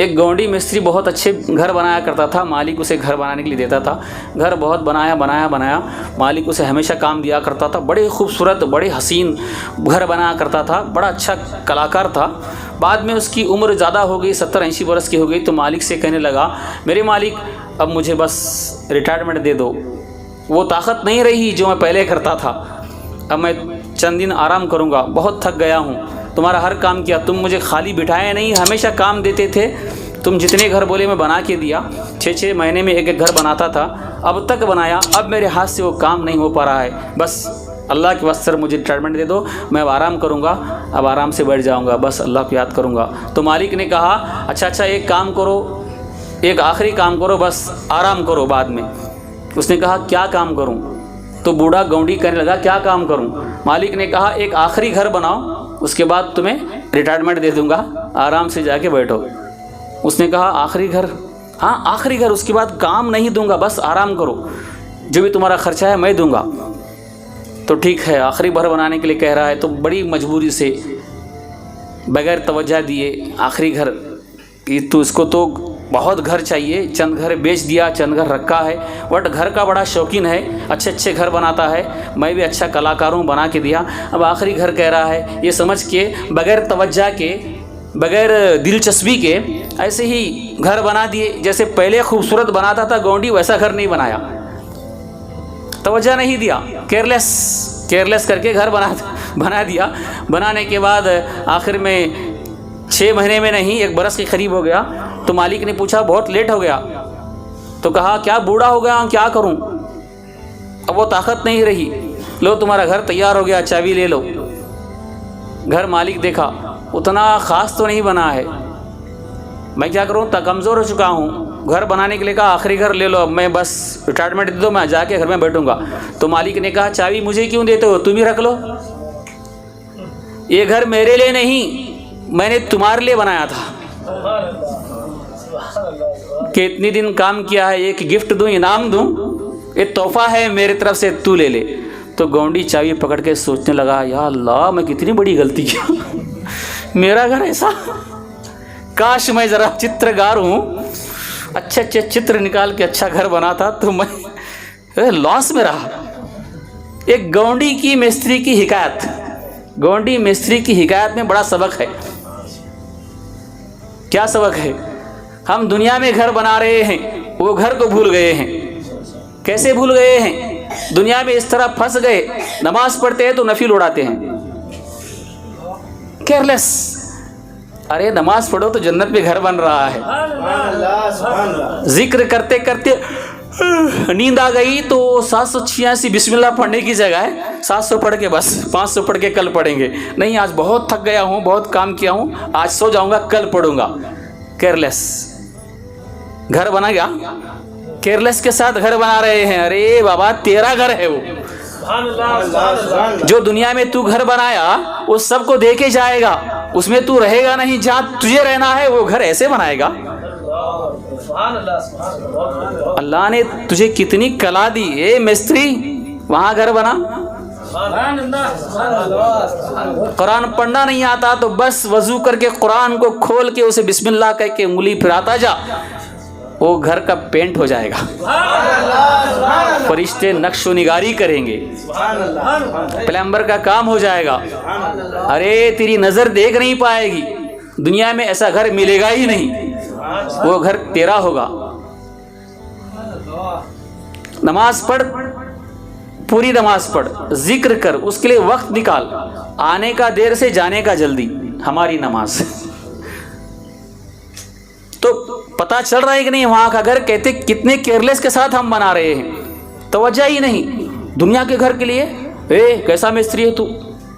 एक गौंडी मिस्त्री बहुत अच्छे घर बनाया करता था, मालिक उसे घर बनाने के लिए देता था। घर बहुत बनाया, मालिक उसे हमेशा काम दिया करता था। बड़े खूबसूरत, बड़े हसीन घर बनाया करता था, बड़ा अच्छा कलाकार था। बाद में उसकी उम्र ज़्यादा हो गई, 70-80 वर्ष की हो गई, तो मालिक से कहने लगा, मेरे मालिक अब मुझे बस रिटायरमेंट दे दो, वो ताकत नहीं रही जो मैं पहले करता था, अब मैं चंद दिन आराम करूँगा, बहुत थक गया हूँ। तुम्हारा हर काम किया, तुम मुझे खाली बिठाए नहीं, हमेशा काम देते थे, तुम जितने घर बोले मैं बना के दिया, 6-6 महीने में एक घर बनाता था, अब तक बनाया, अब मेरे हाथ से वो काम नहीं हो पा रहा है, बस अल्लाह के वास्ते मुझे रिटायरमेंट दे दो, मैं अब आराम करूँगा, अब आराम से बैठ जाऊँगा, बस अल्लाह को याद करूँगा। तो मालिक ने कहा, अच्छा एक काम करो, एक आखिरी काम करो, बस आराम करो बाद में। उसने कहा क्या काम करूं? तो बूढ़ा गौंडी कहने लगा क्या काम करूं? मालिक ने कहा एक आखिरी घर बनाओ, उसके बाद तुम्हें रिटायरमेंट दे दूंगा, आराम से जाके बैठो। उसने कहा आखिरी घर? हाँ आखिरी घर, उसके बाद काम नहीं दूंगा, बस आराम करो, जो भी तुम्हारा खर्चा है मैं दूंगा। तो ठीक है, आखिरी घर बनाने के लिए कह रहा है, तो बड़ी मजबूरी से बगैर तवज्जो दिए आखिरी घर कि तो इसको तो बहुत घर चाहिए, चंद घर बेच दिया, चंद घर रखा है, बट घर का बड़ा शौकीन है, अच्छे घर बनाता है, मैं भी अच्छा कलाकार हूँ, बना के दिया, अब आखिरी घर कह रहा है। ये समझ के बगैर तवज्जो के, बगैर दिलचस्पी के ऐसे ही घर बना दिए, जैसे पहले खूबसूरत बनाता था गौंडी वैसा घर नहीं बनाया, तवज्जो नहीं दिया, केयरलेस करके घर बना दिया। बनाने के बाद आखिर में 6 महीने में नहीं 1 बरस के करीब हो गया, तो मालिक ने पूछा बहुत लेट हो गया, तो कहा क्या बूढ़ा हो गया, क्या करूं, अब वो ताकत नहीं रही, लो तुम्हारा घर तैयार हो गया, चाबी ले लो। घर मालिक देखा उतना ख़ास तो नहीं बना है, मैं क्या करूं, कमज़ोर हो चुका हूं, घर बनाने के लिए कहा आखिरी घर ले लो, अब मैं बस रिटायरमेंट दे दो, मैं जाके घर में बैठूंगा। तो मालिक ने कहा चाबी मुझे क्यों देते हो, तुम ही रख लो, ये घर मेरे लिए नहीं, मैंने तुम्हारे लिए बनाया था, कितनी दिन काम किया है, एक गिफ्ट दूं, इनाम दूं, ये तोहफा है मेरी तरफ से, तू ले ले। तो गौंडी चाबी पकड़ के सोचने लगा, या अल्लाह मैं कितनी बड़ी गलती किया, मेरा घर ऐसा, काश मैं ज़रा चित्रकार हूँ, अच्छे चित्र निकाल के अच्छा घर बनाता, तो मैं लॉस में रहा। एक गौंडी की मिस्त्री की हिकायत, गौंडी मिस्त्री की हिकायत में बड़ा सबक है। क्या सबक है? हम दुनिया में घर बना रहे हैं, वो घर को भूल गए हैं। कैसे भूल गए हैं? दुनिया में इस तरह फंस गए, नमाज पढ़ते हैं तो नफिल उड़ाते हैं, केयरलेस। अरे नमाज पढ़ो तो जन्नत में घर बन रहा है, जिक्र करते करते नींद आ गई तो 786 बिस्मिल्लाह पढ़ने की जगह 700 पढ़ के बस 500 पढ़ के कल पढ़ेंगे, नहीं आज बहुत थक गया हूँ, बहुत काम किया हूँ, आज सो जाऊंगा, कल पढ़ूंगा। केयरलेस घर बना गया, केयरलेस के साथ घर बना रहे हैं। अरे बाबा तेरा घर है वो, जो दुनिया में तू घर बनाया वो सबको देके जाएगा, उसमें तू रहेगा नहीं, जहाँ तुझे रहना है वो घर ऐसे बनाएगा। अल्लाह ने तुझे कितनी कला दी, ए मिस्त्री, वहां घर बना। कुरान पढ़ना नहीं आता तो बस वजू करके कुरान को खोल के उसे बिस्मिल्लाह कह के उंगली फिराता जा, वो घर का पेंट हो जाएगा, फरिश्ते नक्शो निगारी करेंगे, प्लम्बर का काम हो जाएगा। अरे तेरी नजर देख नहीं पाएगी, दुनिया में ऐसा घर मिलेगा ही नहीं, वो घर तेरा होगा। नमाज पढ़, पूरी नमाज पढ़, जिक्र कर, उसके लिए वक्त निकाल, आने का देर से जाने का जल्दी, हमारी नमाज। तो पता चल रहा है कि नहीं वहां का घर कहते कितने केयरलेस के साथ हम बना रहे हैं, तवज्जो ही नहीं दुनिया के घर के लिए। कैसा मिस्त्री है तू,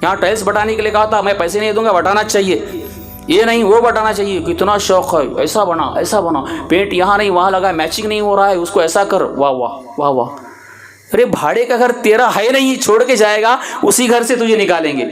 यहाँ टाइल्स बटाने के लिए कहा था, मैं पैसे नहीं दूंगा, बटाना चाहिए, ये नहीं वो बटाना चाहिए, कितना शौक है, ऐसा बना, पेंट यहाँ नहीं वहाँ लगा, मैचिंग नहीं हो रहा है, उसको ऐसा कर, वाह वाह वाह वाह। अरे भाड़े का घर तेरा है नहीं, छोड़ के जाएगा, उसी घर से तुझे निकालेंगे।